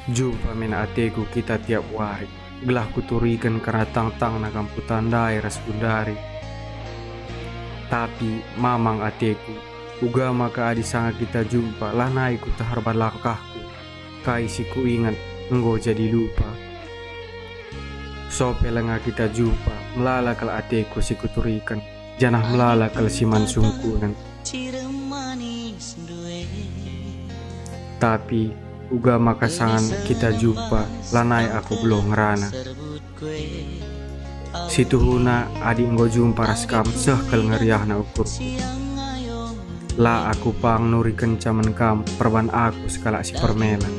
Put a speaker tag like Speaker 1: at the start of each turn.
Speaker 1: Jumpa mena ateku kita tiap hari. Gelah kuturikan karena tang-tang na kamputan daerah sekundari. Tapi mamang ateku, uga maka adi sangat kita jumpa lanai ku taharban langkahku. Kai si ku ingat enggo jadi lupa. Sope lenga kita jumpa melala kal ateku si kuturikan. Janah melala kal si mansungkunan. Tapi uga makasangan kita jumpa lanai aku belum ngerana. Situhuna adi enggo jumpa raskam seh kel ngeriah na ukur. La aku pang nuri kencaman kam perban aku sekala si permela.